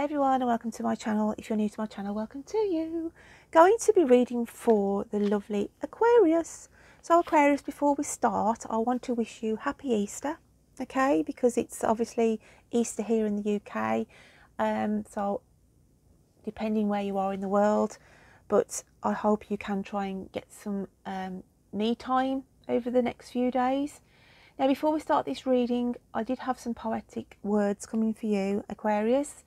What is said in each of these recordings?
everyone and welcome to my channel. If you're new to my channel, welcome to you. Going to be reading for the lovely Aquarius. So Aquarius, before we start, I want to wish you happy Easter, okay, because it's obviously Easter here in the UK, so depending where you are in the world, but I hope you can try and get some me time over the next few days. Now, before we start this reading, I did have some poetic words coming for you, Aquarius,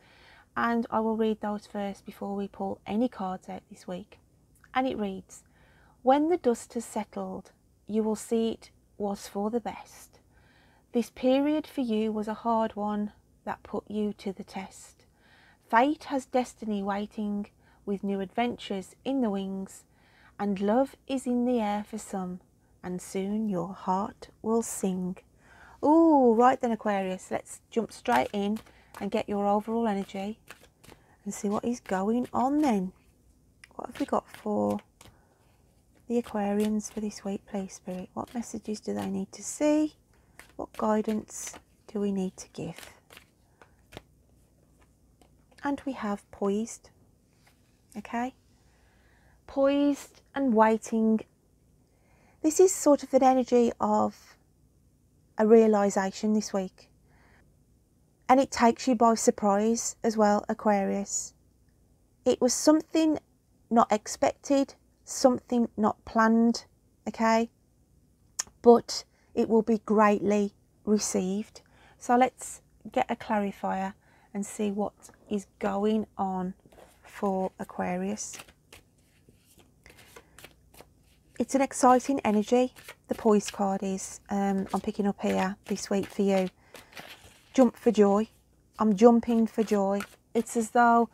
and I will read those first before we pull any cards out this week. And it reads, "When the dust has settled, you will see it was for the best. This period for you was a hard one that put you to the test. Fate has destiny waiting with new adventures in the wings, and love is in the air for some, and soon your heart will sing." Oh, right then, Aquarius, let's jump straight in and get your overall energy and see what is going on then. What have we got for the Aquarians for this week, please, Spirit? What messages do they need to see? What guidance do we need to give? And we have poised, okay? Poised and waiting. This is sort of an energy of a realisation this week. And it takes you by surprise as well, Aquarius. It was something not expected, something not planned, okay? But it will be greatly received. So let's get a clarifier and see what is going on for Aquarius. It's an exciting energy, the Poise card is. I'm picking up here this week for you. Jump for joy. I'm jumping for joy. It's as though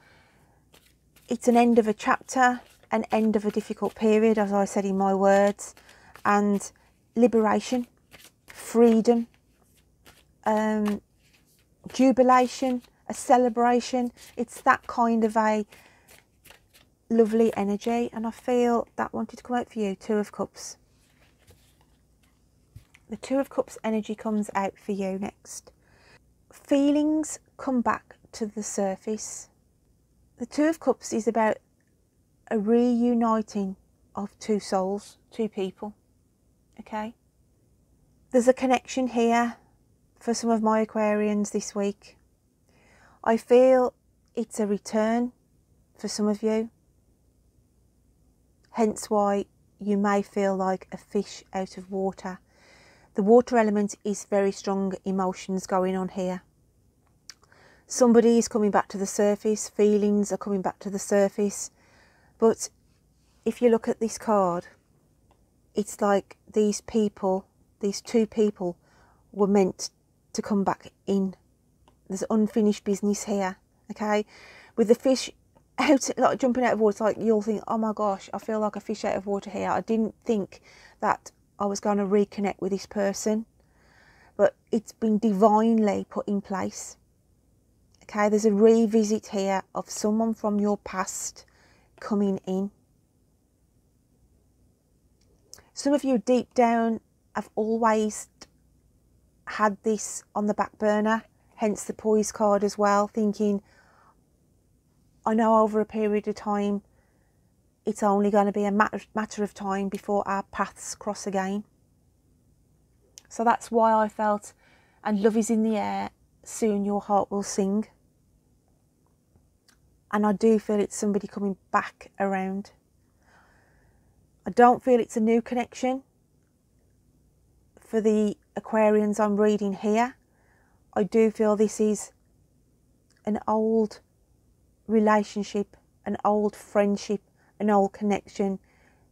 it's an end of a chapter, an end of a difficult period, as I said in my words, and liberation, freedom, jubilation, a celebration. It's that kind of a lovely energy, and I feel that wanted to come out for you. Two of Cups. The Two of Cups energy comes out for you next. Feelings come back to the surface. The Two of Cups is about a reuniting of two souls, two people, okay? There's a connection here for some of my Aquarians this week. I feel it's a return for some of you. Hence why you may feel like a fish out of water. The water element is very strong emotions going on here. Somebody is coming back to the surface. Feelings are coming back to the surface. But if you look at this card, it's like these people, these two people, were meant to come back in. There's unfinished business here, okay? With the fish out, like jumping out of water, it's like you'll think, oh my gosh, I feel like a fish out of water here. I didn't think that I was going to reconnect with this person, but it's been divinely put in place. Okay, there's a revisit here of someone from your past coming in. Some of you deep down have always had this on the back burner, hence the Poise card as well, thinking, I know over a period of time, it's only going to be a matter of time before our paths cross again. So that's why I felt, and love is in the air, soon your heart will sing. And I do feel it's somebody coming back around. I don't feel it's a new connection for the Aquarians I'm reading here. I do feel this is an old relationship, an old friendship, an old connection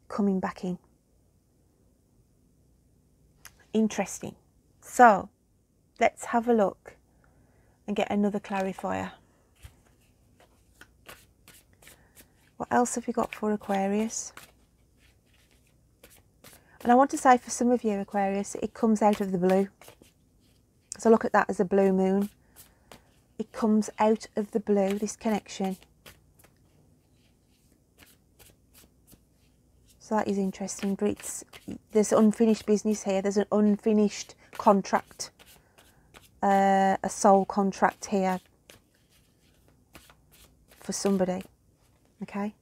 coming back in. Interesting. So let's have a look and get another clarifier. What else have we got for Aquarius? And I want to say, for some of you, Aquarius, it comes out of the blue. So look at that as a blue moon. It comes out of the blue, this connection. So that is interesting. But there's unfinished business here. There's an unfinished contract, a soul contract here. for somebody, okay?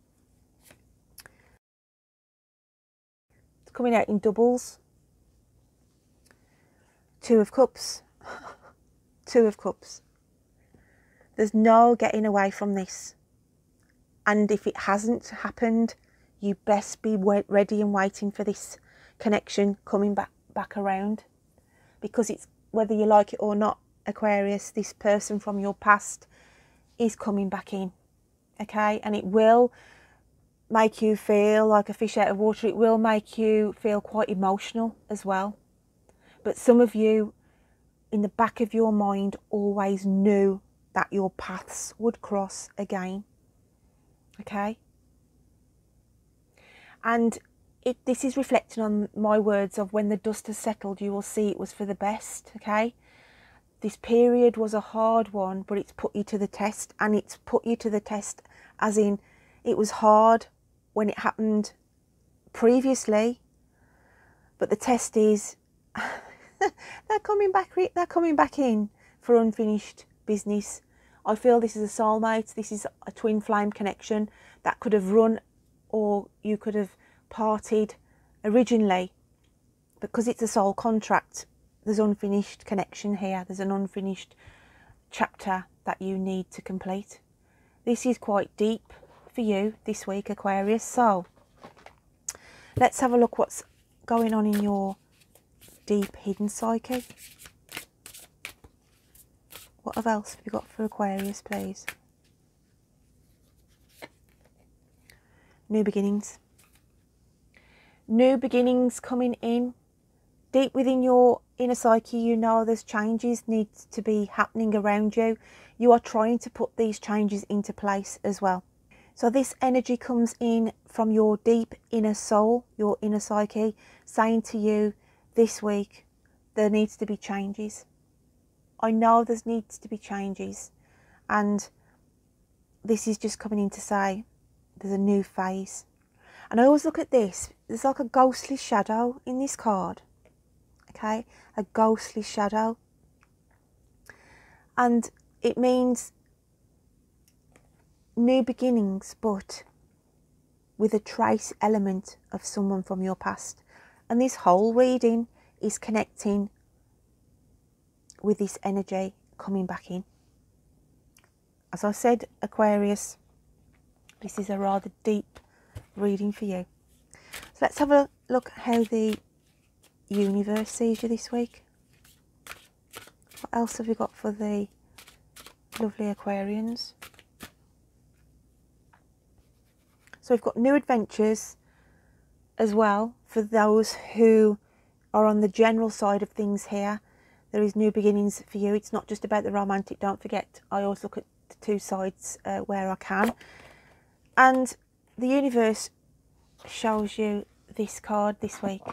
It's coming out in doubles. 2 of Cups. 2 of Cups. There's no getting away from this. And if it hasn't happened, you best be ready and waiting for this connection coming back around. Because it's, whether you like it or not, Aquarius, this person from your past is coming back in. Okay? And it will make you feel like a fish out of water. It will make you feel quite emotional as well. But some of you, in the back of your mind, always knew that your paths would cross again. Okay? And this is reflecting on my words of when the dust has settled, you will see it was for the best. Okay? This period was a hard one, but it's put you to the test. And it's put you to the test as in it was hard when it happened previously. But the test is they're coming back in for unfinished business. I feel this is a soulmate. This is a twin flame connection that could have run, or you could have parted originally. Because it's a soul contract, there's unfinished connection here. There's an unfinished chapter that you need to complete. This is quite deep for you this week, Aquarius. So let's have a look what's going on in your deep hidden psyche. What else have you got for Aquarius, please? New beginnings. New beginnings coming in. Deep within your inner psyche, you know there's changes need to be happening around you. You are trying to put these changes into place as well. So this energy comes in from your deep inner soul, your inner psyche, saying to you this week, there needs to be changes. I know there needs to be changes. And this is just coming in to say there's a new phase. And I always look at this. There's like a ghostly shadow in this card. Okay? A ghostly shadow. And it means new beginnings, but with a trace element of someone from your past. And this whole reading is connecting with this energy coming back in. As I said, Aquarius, this is a rather deep reading for you. So let's have a look at how the universe sees you this week. What else have you got for the lovely Aquarians? So we've got new adventures as well for those who are on the general side of things here. There is new beginnings for you. It's not just about the romantic, don't forget. I always look at the two sides where I can. And the universe shows you this card this week.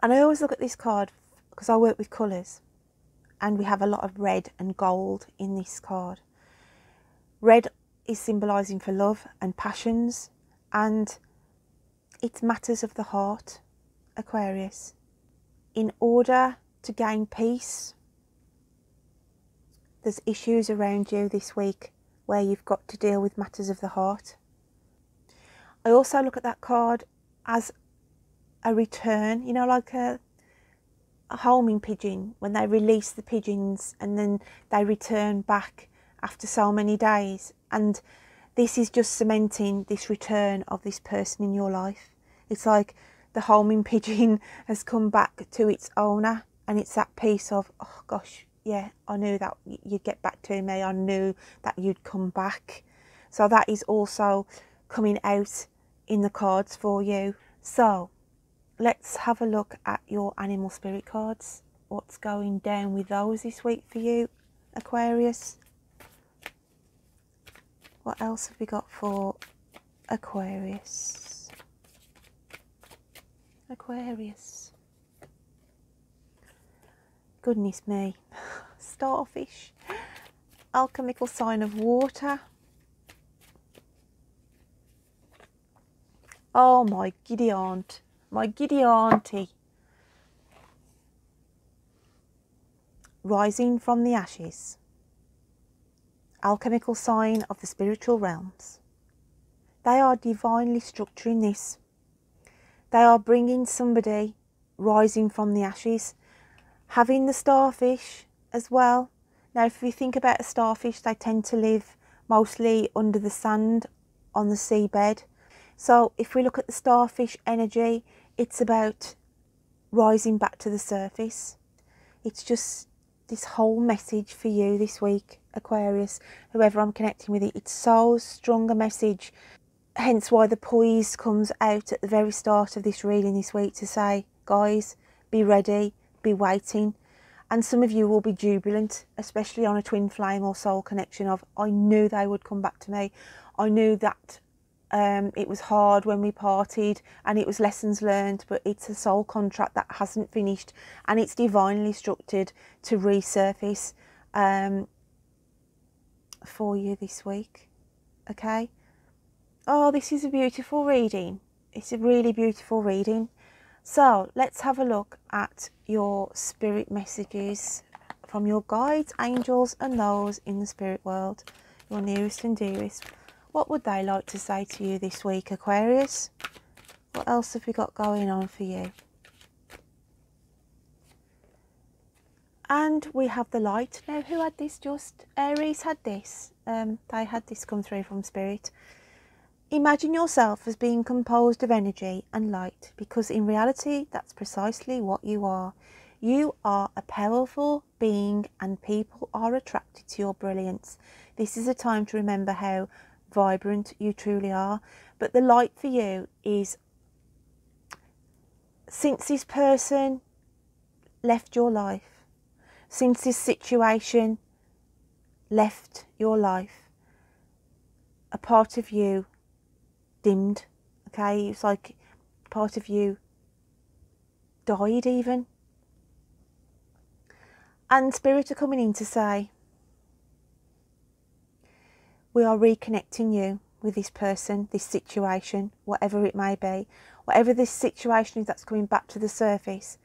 And I always look at this card because I work with colours. And we have a lot of red and gold in this card. Red is symbolising for love and passions. And it's matters of the heart, Aquarius. In order to gain peace, there's issues around you this week where you've got to deal with matters of the heart. I also look at that card as a return, you know, like a homing pigeon, when they release the pigeons and then they return back after so many days. And this is just cementing this return of this person in your life. It's like the homing pigeon has come back to its owner. And it's that piece of, oh gosh, yeah, I knew that you'd get back to me. I knew that you'd come back. So that is also coming out in the cards for you. So let's have a look at your animal spirit cards. What's going down with those this week for you, Aquarius? What else have we got for Aquarius? Aquarius. Goodness me. Starfish. Alchemical sign of water. Oh, my giddy aunt. My giddy auntie. Rising from the ashes. alchemical sign of the spiritual realms. They are divinely structuring this. They are bringing somebody rising from the ashes, having the starfish as well. Now, if you think about a starfish, they tend to live mostly under the sand on the seabed. So if we look at the starfish energy, it's about rising back to the surface. It's just this whole message for you this week, Aquarius, whoever I'm connecting with it. It's so strong a message. Hence why the poise comes out at the very start of this reading this week to say, guys, be ready, be waiting. And some of you will be jubilant, especially on a twin flame or soul connection of, I knew they would come back to me. I knew that it was hard when we parted and it was lessons learned, but it's a soul contract that hasn't finished and it's divinely structured to resurface for you this week. Okay. Oh, this is a beautiful reading. It's a really beautiful reading. So let's have a look at your spirit messages from your guides, angels and those in the spirit world, your nearest and dearest. What would they like to say to you this week, Aquarius? What else have we got going on for you? And we have the light. Now, who had this just? Aries had this. They had this come through from spirit. Imagine yourself as being composed of energy and light, because in reality, that's precisely what you are. You are a powerful being and people are attracted to your brilliance. This is a time to remember how vibrant you truly are. But the light for you is, since this person left your life, since this situation left your life, a part of you dimmed. Okay, it's like part of you died even. And spirit are coming in to say, we are reconnecting you with this person, this situation, whatever it may be. Whatever this situation is that's coming back to the surface,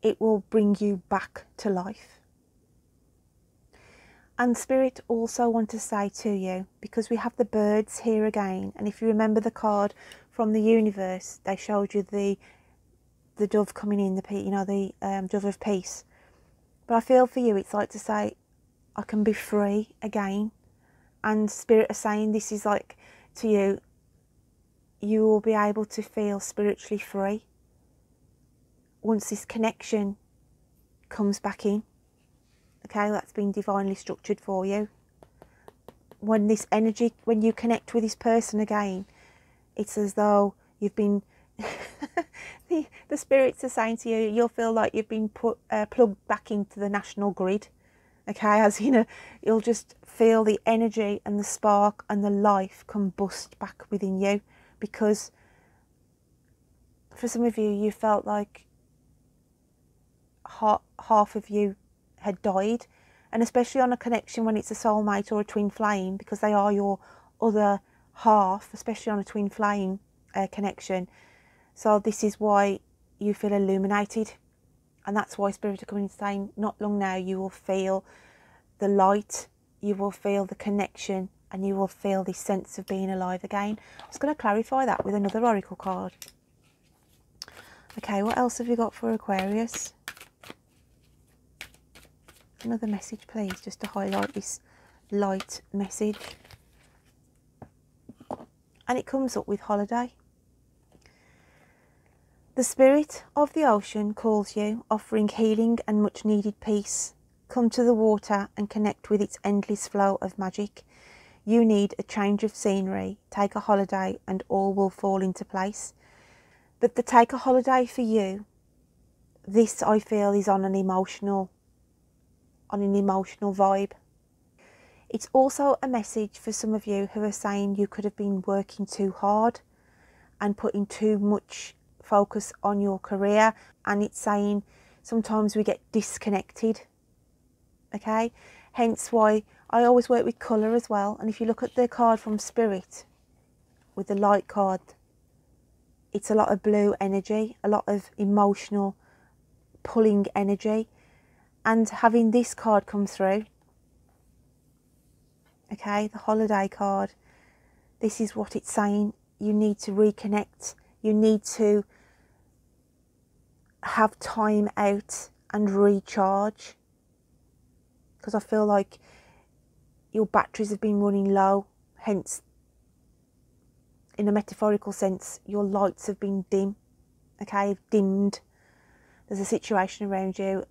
it will bring you back to life. And spirit also want to say to you, because we have the birds here again, and if you remember the card from the universe, they showed you the dove coming in, the dove of peace. But I feel for you, it's like to say, I can be free again. And spirit are saying this is like to you, you will be able to feel spiritually free once this connection comes back in. Okay, that's been divinely structured for you. When this energy, when you connect with this person again, it's as though you've been, the spirits are saying to you, you'll feel like you've been plugged back into the national grid. Okay, as you know, you'll just feel the energy and the spark and the life combust back within you. Because for some of you, you felt like half of you had died, and especially on a connection when it's a soulmate or a twin flame, because they are your other half, especially on a twin flame connection. So this is why you feel illuminated, and that's why spirit are coming and saying, not long now you will feel the light, you will feel the connection, and you will feel this sense of being alive again. I'm just going to clarify that with another oracle card. Okay, what else have we got for Aquarius? Another message, please, just to highlight this light message. And it comes up with holiday. The spirit of the ocean calls you, offering healing and much needed peace. Come to the water and connect with its endless flow of magic. You need a change of scenery, take a holiday, and all will fall into place. But the take a holiday for you, this I feel is on an emotional vibe. It's also a message for some of you who are saying you could have been working too hard and putting too much focus on your career, and it's saying sometimes we get disconnected. Okay, hence why I always work with colour as well. And if you look at the card from spirit with the light card, it's a lot of blue energy, a lot of emotional pulling energy. And having this card come through, Okay, the holiday card. This is what it's saying. You need to reconnect. You need to have time out and recharge. Because I feel like your batteries have been running low. Hence, in a metaphorical sense, your lights have been dim. Okay, dimmed. There's a situation around you,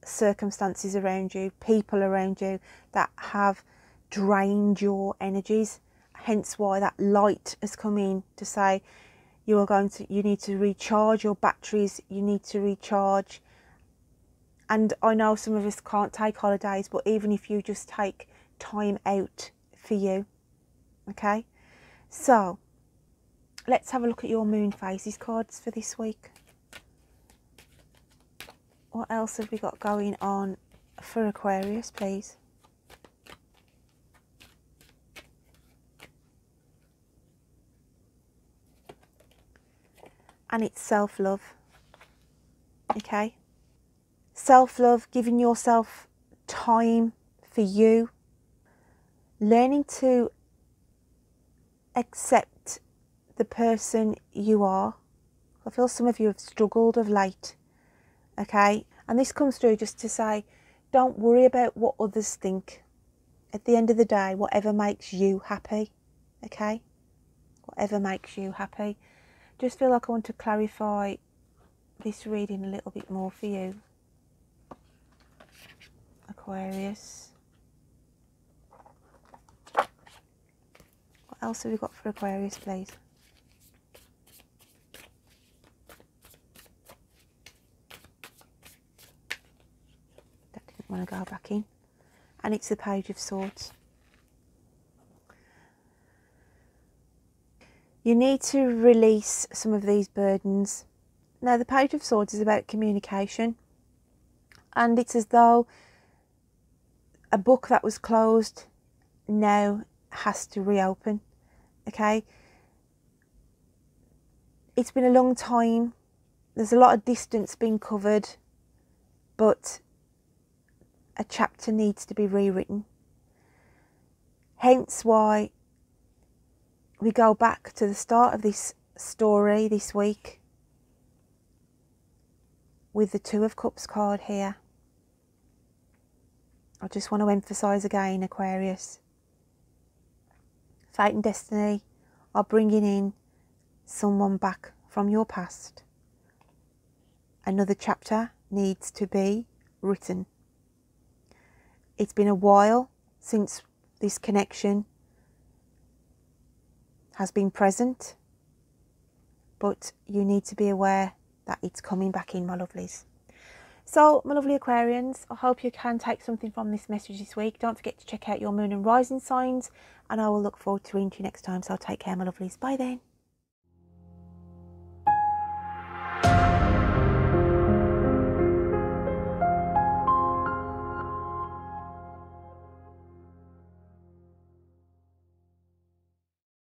circumstances around you, people around you that have drained your energies. Hence why that light has come in to say you need to recharge your batteries, you need to recharge. And I know some of us can't take holidays, but even if you just take time out for you, okay? So let's have a look at your moon phases cards for this week. What else have we got going on for Aquarius, please? And it's self-love, okay? Self-love, giving yourself time for you, learning to accept the person you are. I feel some of you have struggled of late, okay? And this comes through just to say, don't worry about what others think. At the end of the day, whatever makes you happy, okay? Whatever makes you happy. Just feel like I want to clarify this reading a little bit more for you, Aquarius. What else have we got for Aquarius, please? That didn't want to go back in. And it's the Page of Swords. You need to release some of these burdens. Now, the Page of Swords is about communication. And it's as though a book that was closed now has to reopen. Okay? It's been a long time. There's a lot of distance being covered. But a chapter needs to be rewritten. Hence why we go back to the start of this story this week with the Two of Cups card here. I just want to emphasise again, Aquarius. Fate and destiny are bringing in someone back from your past. Another chapter needs to be written. It's been a while since this connection has been present, but you need to be aware that it's coming back in, my lovelies. So, my lovely Aquarians, I hope you can take something from this message this week. Don't forget to check out your moon and rising signs, and I will look forward to reading to you next time. So take care, my lovelies. Bye then.